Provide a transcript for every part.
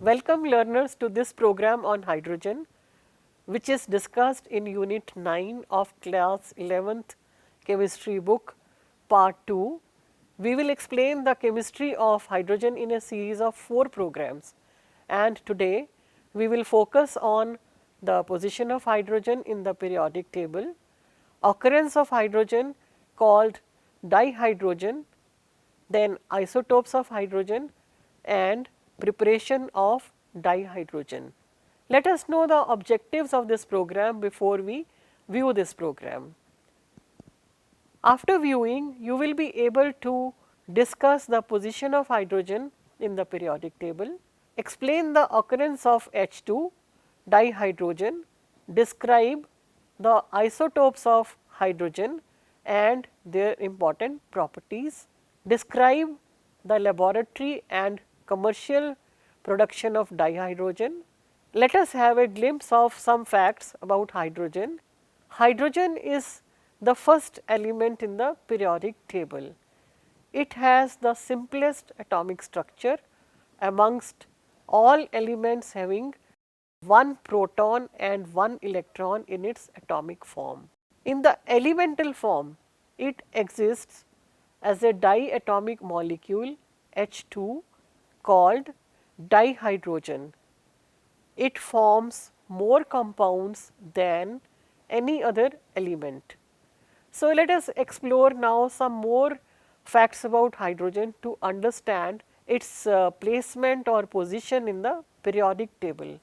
Welcome learners to this program on hydrogen, which is discussed in unit 9 of class 11th chemistry book part 2. We will explain the chemistry of hydrogen in a series of 4 programs, and today we will focus on the position of hydrogen in the periodic table, occurrence of hydrogen called dihydrogen, then isotopes of hydrogen and preparation of dihydrogen. Let us know the objectives of this program before we view this program. After viewing, you will be able to discuss the position of hydrogen in the periodic table, explain the occurrence of H2 dihydrogen, describe the isotopes of hydrogen and their important properties, describe the laboratory and commercial production of dihydrogen. Let us have a glimpse of some facts about hydrogen. Hydrogen is the first element in the periodic table. It has the simplest atomic structure amongst all elements having one proton and one electron in its atomic form. In the elemental form, it exists as a diatomic molecule H2 called dihydrogen. It forms more compounds than any other element. So, let us explore now some more facts about hydrogen to understand its placement or position in the periodic table.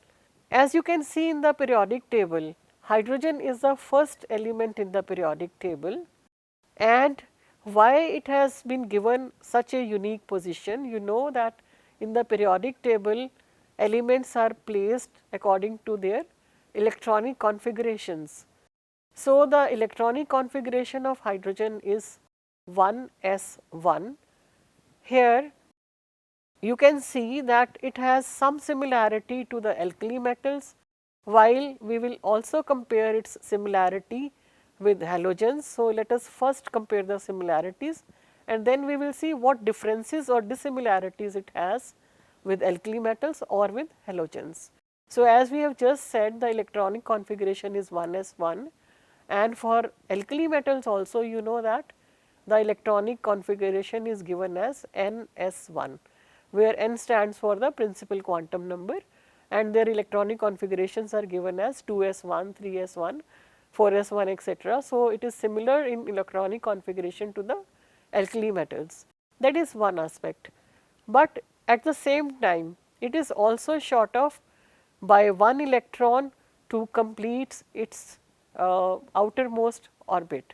As you can see in the periodic table, hydrogen is the first element in the periodic table, and why it has been given such a unique position? You know that in the periodic table, elements are placed according to their electronic configurations. So, the electronic configuration of hydrogen is 1s1. Here you can see that it has some similarity to the alkali metals, while we will also compare its similarity with halogens. So, let us first compare the similarities and then we will see what differences or dissimilarities it has with alkali metals or with halogens. So, as we have just said, the electronic configuration is 1s1, and for alkali metals also you know that the electronic configuration is given as ns1, where n stands for the principal quantum number and their electronic configurations are given as 2s1, 3s1, 4s1 etc. So, it is similar in electronic configuration to the alkali metals. That is one aspect, but at the same time it is also short of by one electron to complete its outermost orbit.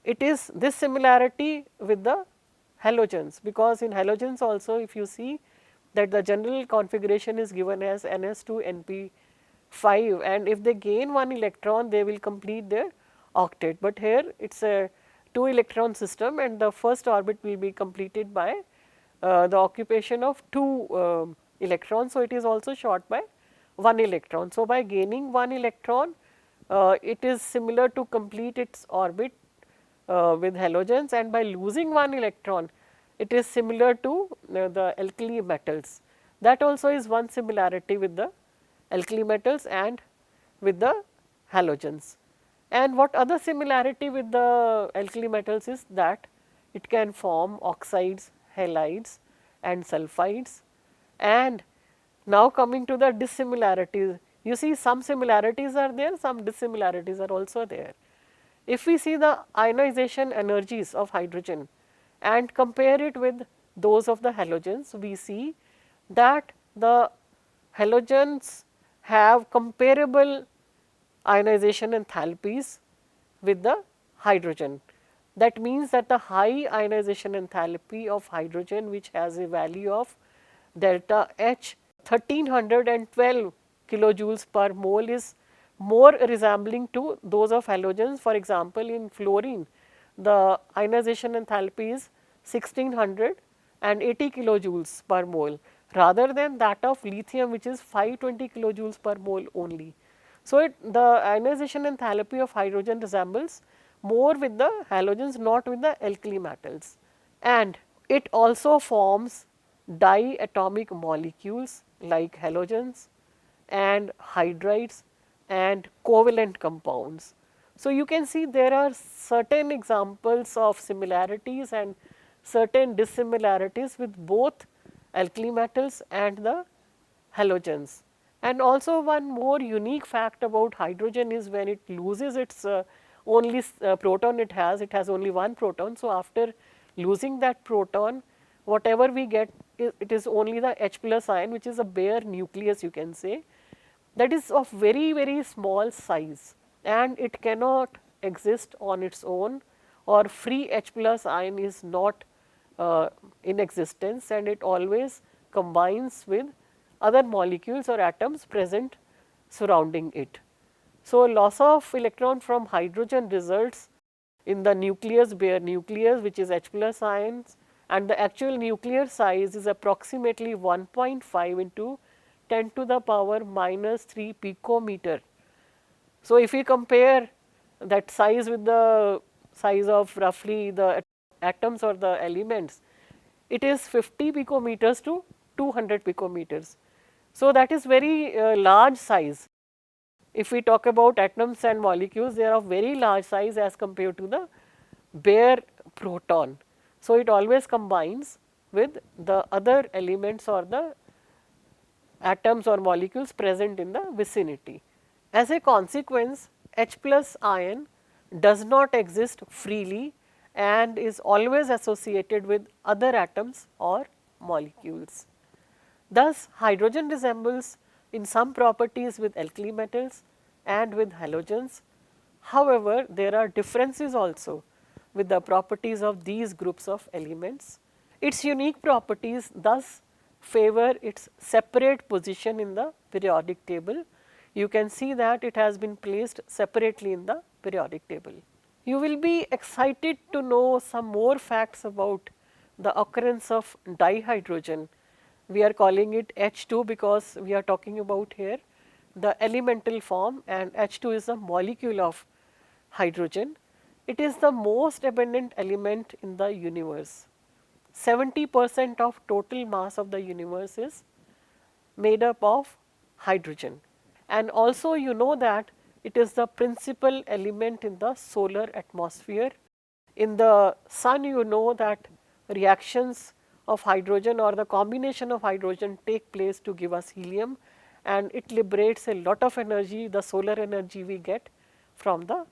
It is this similarity with the halogens, because in halogens also if you see that the general configuration is given as ns2 np5, and if they gain one electron they will complete their octet, but here it is a 2 electron system and the first orbit will be completed by the occupation of 2 electrons. So, it is also short by 1 electron. So, by gaining 1 electron it is similar to complete its orbit with halogens, and by losing 1 electron it is similar to the alkali metals. That also is one similarity with the alkali metals and with the halogens. And what other similarity with the alkali metals is that it can form oxides, halides and sulfides. And now coming to the dissimilarities, you see some similarities are there, some dissimilarities are also there. If we see the ionization energies of hydrogen and compare it with those of the halogens, we see that the halogens have comparable ionization enthalpies with the hydrogen. That means that the high ionization enthalpy of hydrogen, which has a value of delta H 1312 kilojoules per mole, is more resembling to those of halogens. For example, in fluorine the ionization enthalpy is 1680 kilojoules per mole rather than that of lithium, which is 520 kilojoules per mole only. So, the ionization enthalpy of hydrogen resembles more with the halogens, not with the alkali metals, and it also forms diatomic molecules like halogens and hydrides and covalent compounds. So, you can see there are certain examples of similarities and certain dissimilarities with both alkali metals and the halogens. And also one more unique fact about hydrogen is when it loses its only proton it has only one proton. So, after losing that proton, whatever we get, it is only the H plus ion, which is a bare nucleus, you can say, that is of very, very small size, and it cannot exist on its own, or free H plus ion is not in existence, and it always combines with other molecules or atoms present surrounding it. So, loss of electron from hydrogen results in the nucleus, bare nucleus, which is H plus ions, and the actual nuclear size is approximately 1.5 into 10 to the power minus 3 picometer. So, if we compare that size with the size of roughly the atoms or the elements, it is 50 picometers to 200 picometers. So, that is very large size. If we talk about atoms and molecules, they are of very large size as compared to the bare proton. So, it always combines with the other elements or the atoms or molecules present in the vicinity. As a consequence, H plus ion does not exist freely and is always associated with other atoms or molecules. Thus, hydrogen resembles in some properties with alkali metals and with halogens. However, there are differences also with the properties of these groups of elements. Its unique properties thus favor its separate position in the periodic table. You can see that it has been placed separately in the periodic table. You will be excited to know some more facts about the occurrence of dihydrogen. We are calling it H2 because we are talking about here the elemental form, and H2 is a molecule of hydrogen. It is the most abundant element in the universe. 70% of total mass of the universe is made up of hydrogen. And also you know that it is the principal element in the solar atmosphere. In the sun, you know that reactions of hydrogen or the combination of hydrogen take place to give us helium, and it liberates a lot of energy, the solar energy we get from the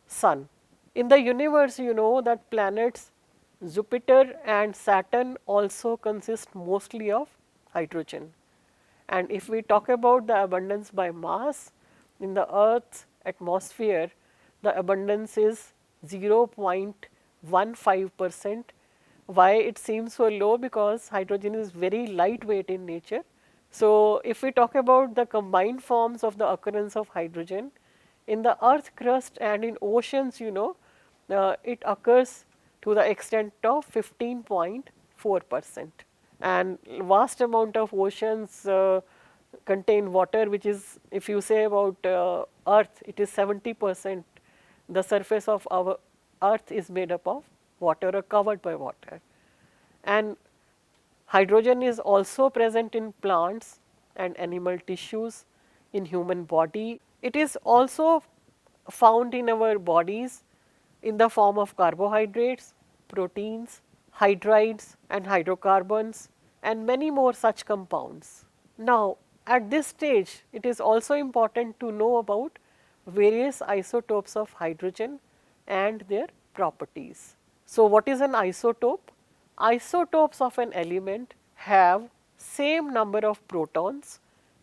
sun. In the universe, you know that planets Jupiter and Saturn also consist mostly of hydrogen. And if we talk about the abundance by mass, in the Earth's atmosphere, the abundance is 0.15%. Why it seems so low? Because hydrogen is very lightweight in nature. So, if we talk about the combined forms of the occurrence of hydrogen, in the earth crust and in oceans, you know, it occurs to the extent of 15.4%, and vast amount of oceans contain water, which is, if you say about earth, it is 70%. The surface of our earth is made up of water or covered by water. And hydrogen is also present in plants and animal tissues, in human body. It is also found in our bodies in the form of carbohydrates, proteins, hydrides and hydrocarbons, and many more such compounds. Now, at this stage, it is also important to know about various isotopes of hydrogen and their properties. So, what is an isotope? Isotopes of an element have same number of protons,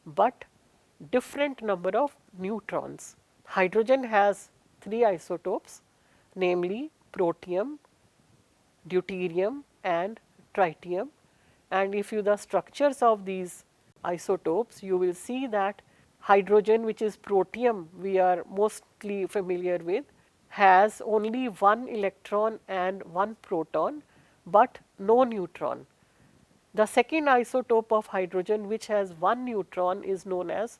but different number of neutrons. Hydrogen has 3 isotopes, namely protium, deuterium and tritium. And if you the structures of these isotopes, you will see that hydrogen, which is protium we are mostly familiar with, has only 1 electron and 1 proton, but no neutron. The second isotope of hydrogen, which has 1 neutron, is known as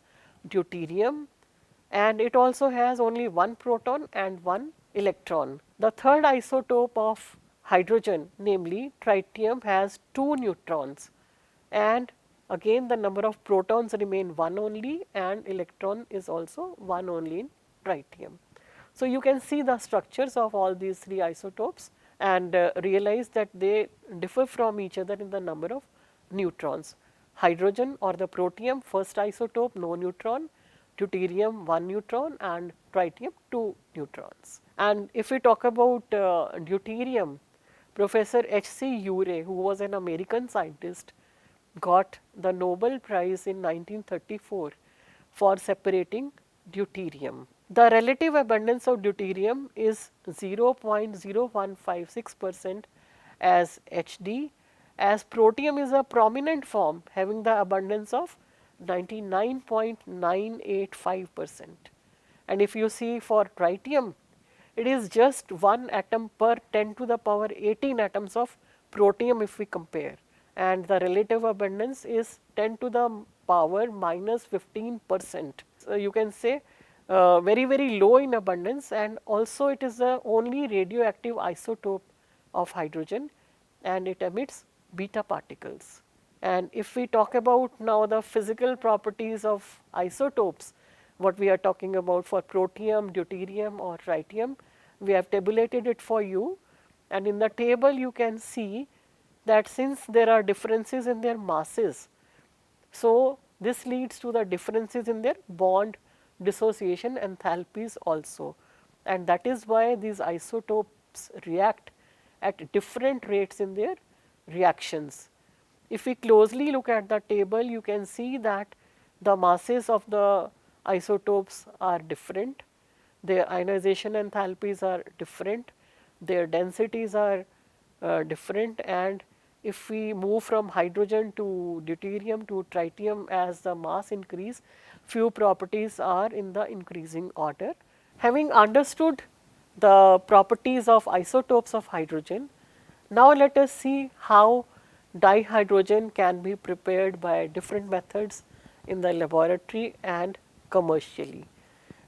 deuterium, and it also has only 1 proton and 1 electron. The third isotope of hydrogen, namely tritium, has 2 neutrons. and again the number of protons remain 1 only and electron is also 1 only in tritium. So, you can see the structures of all these 3 isotopes and realize that they differ from each other in the number of neutrons. Hydrogen or the protium, first isotope, no neutron, deuterium 1 neutron and tritium 2 neutrons. And if we talk about deuterium, Professor H.C. Urey, who was an American scientist, got the Nobel Prize in 1934 for separating deuterium. The relative abundance of deuterium is 0.0156% as Hd, as protium is a prominent form having the abundance of 99.985%. And if you see for tritium, it is just 1 atom per 10 to the power 18 atoms of protium if we compare, and the relative abundance is 10 to the power minus 15%. So, you can say very low in abundance, and also it is the only radioactive isotope of hydrogen and it emits beta particles. And if we talk about now the physical properties of isotopes, what we are talking about for protium, deuterium or tritium, we have tabulated it for you, and in the table you can see that since there are differences in their masses, so this leads to the differences in their bond dissociation enthalpies also, and that is why these isotopes react at different rates in their reactions. If we closely look at the table, you can see that the masses of the isotopes are different, their ionization enthalpies are different, their densities are different, and if we move from hydrogen to deuterium to tritium as the mass increase, few properties are in the increasing order. Having understood the properties of isotopes of hydrogen, now let us see how dihydrogen can be prepared by different methods in the laboratory and commercially.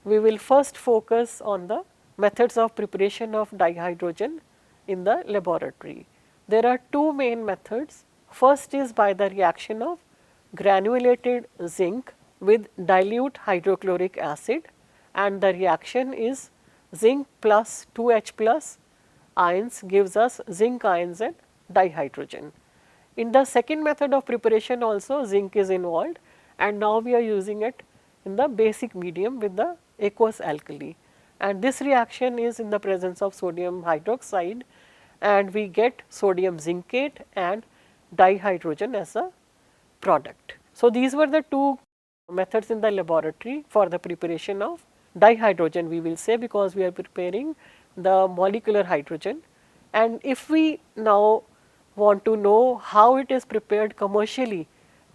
We will first focus on the methods of preparation of dihydrogen in the laboratory. There are two main methods. First is by the reaction of granulated zinc with dilute hydrochloric acid, and the reaction is zinc plus 2H plus ions gives us zinc ions and dihydrogen. In the second method of preparation also zinc is involved, and now we are using it in the basic medium with the aqueous alkali, and this reaction is in the presence of sodium hydroxide, and we get sodium zincate and dihydrogen as a product. So, these were the two methods in the laboratory for the preparation of dihydrogen, we will say, because we are preparing the molecular hydrogen. And if we now want to know how it is prepared commercially,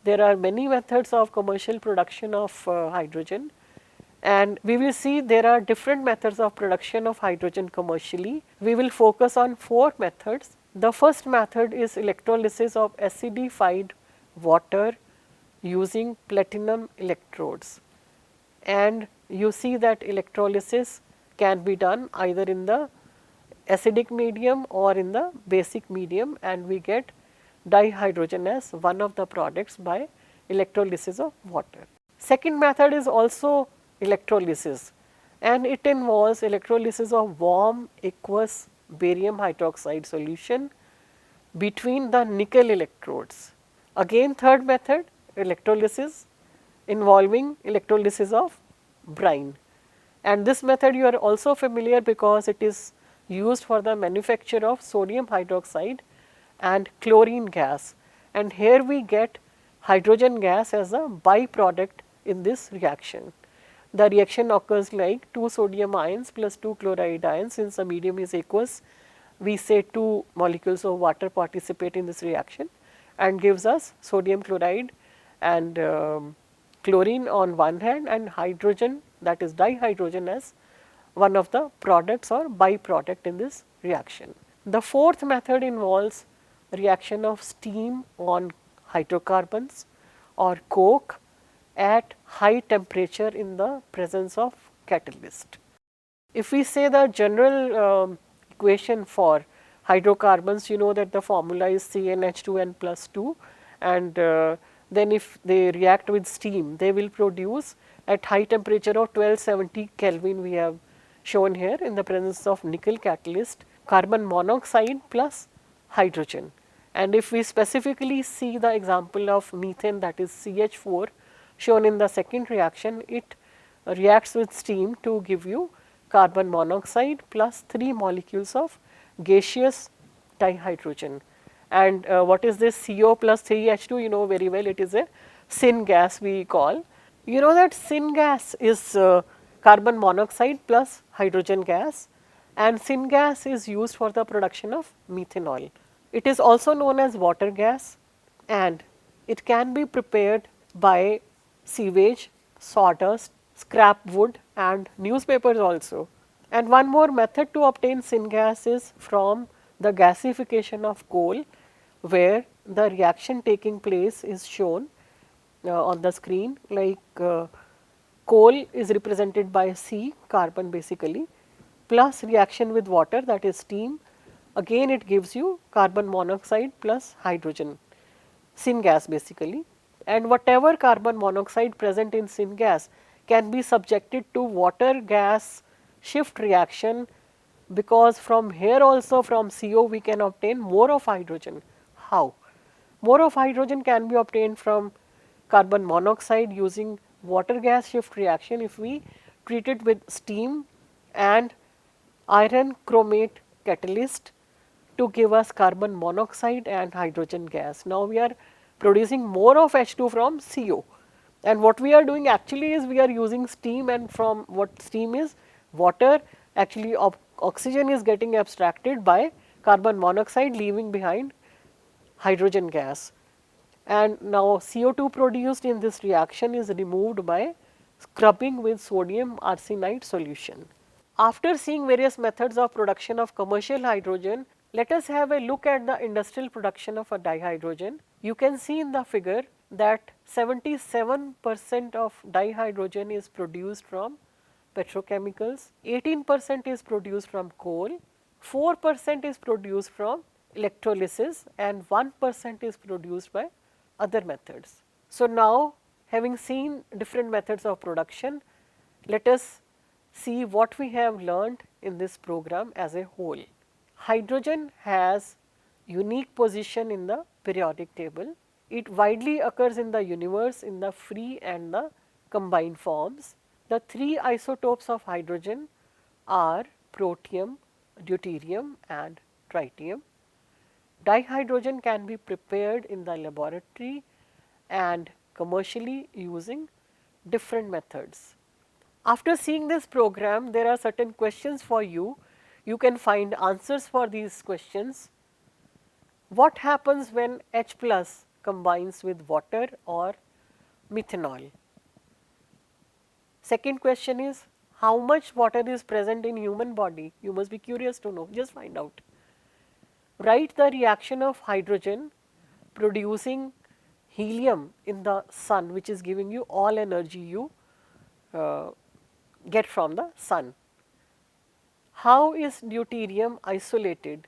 there are many methods of commercial production of hydrogen, and we will see there are different methods of production of hydrogen commercially. We will focus on 4 methods. The first method is electrolysis of acidified water using platinum electrodes, and you see that electrolysis can be done either in the acidic medium or in the basic medium, and we get dihydrogen as one of the products by electrolysis of water. Second method is also electrolysis, and it involves electrolysis of warm aqueous barium hydroxide solution between the nickel electrodes. Again, third method, electrolysis involving electrolysis of brine, and this method you are also familiar because it is used for the manufacture of sodium hydroxide and chlorine gas, and here we get hydrogen gas as a byproduct in this reaction. The reaction occurs like 2 sodium ions plus 2 chloride ions. Since the medium is aqueous, we say 2 molecules of water participate in this reaction and gives us sodium chloride and chlorine on one hand, and hydrogen, that is dihydrogen, as one of the products or byproduct in this reaction. The fourth method involves reaction of steam on hydrocarbons or coke at high temperature in the presence of catalyst. If we say the general equation for hydrocarbons, you know that the formula is CnH2n plus 2, and then if they react with steam, they will produce at high temperature of 1270 Kelvin, we have shown here, in the presence of nickel catalyst, carbon monoxide plus hydrogen. And if we specifically see the example of methane, that is CH4 shown in the second reaction, it reacts with steam to give you carbon monoxide plus 3 molecules of gaseous dihydrogen. And what is this CO plus 3H2? You know very well, it is a syn gas we call. You know that syn gas is carbon monoxide plus hydrogen gas, and syn gas is used for the production of methanol. It is also known as water gas, and it can be prepared by sewage, sawdust, scrap wood and newspapers also. And one more method to obtain syngas is from the gasification of coal, where the reaction taking place is shown on the screen, like coal is represented by C, carbon basically, plus reaction with water, that is steam. Again it gives you carbon monoxide plus hydrogen, syngas basically, and whatever carbon monoxide present in syngas can be subjected to water gas shift reaction, because from here also, from CO we can obtain more of hydrogen. How? More of hydrogen can be obtained from carbon monoxide using water gas shift reaction if we treat it with steam and iron chromate catalyst to give us carbon monoxide and hydrogen gas. Now we are producing more of H2 from CO, and what we are doing actually is we are using steam, and from what steam is water, actually oxygen is getting abstracted by carbon monoxide, leaving behind hydrogen gas. And now CO2 produced in this reaction is removed by scrubbing with sodium arsenide solution. After seeing various methods of production of commercial hydrogen, let us have a look at the industrial production of a dihydrogen. You can see in the figure that 77% of dihydrogen is produced from petrochemicals, 18% is produced from coal, 4% is produced from electrolysis, and 1% is produced by other methods. So now, having seen different methods of production, let us see what we have learned in this program as a whole. Hydrogen has unique position in the periodic table. It widely occurs in the universe in the free and the combined forms. The three isotopes of hydrogen are protium, deuterium and tritium. Dihydrogen can be prepared in the laboratory and commercially using different methods. After seeing this program, there are certain questions for you. You can find answers for these questions. What happens when H plus combines with water or methanol? Second question is, how much water is present in human body? You must be curious to know, just find out. Write the reaction of hydrogen producing helium in the sun, which is giving you all energy you get from the sun. How is deuterium isolated?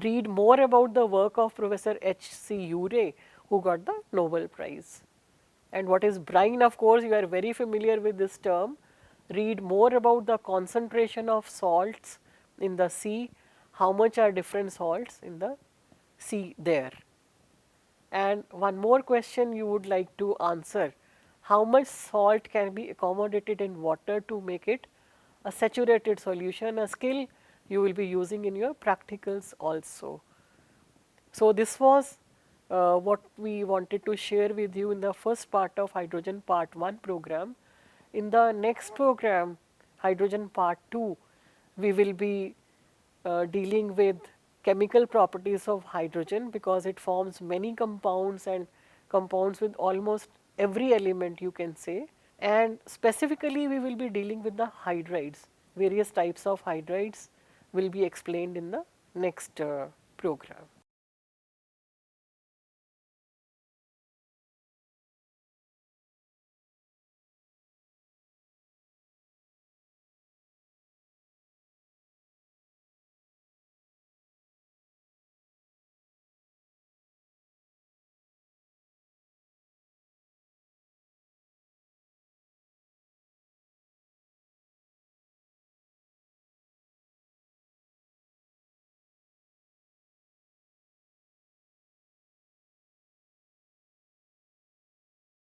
Read more about the work of Professor H.C. Urey, who got the Nobel Prize. And what is brine? Of course, you are very familiar with this term. Read more about the concentration of salts in the sea, how much are different salts in the sea there. And one more question you would like to answer, how much salt can be accommodated in water to make it a saturated solution, a skill you will be using in your practicals also. So, this was what we wanted to share with you in the first part of hydrogen part 1 program. In the next program, hydrogen part 2, we will be dealing with chemical properties of hydrogen, because it forms many compounds and compounds with almost every element, you can say. And specifically we will be dealing with the hydrides. Various types of hydrides will be explained in the next program.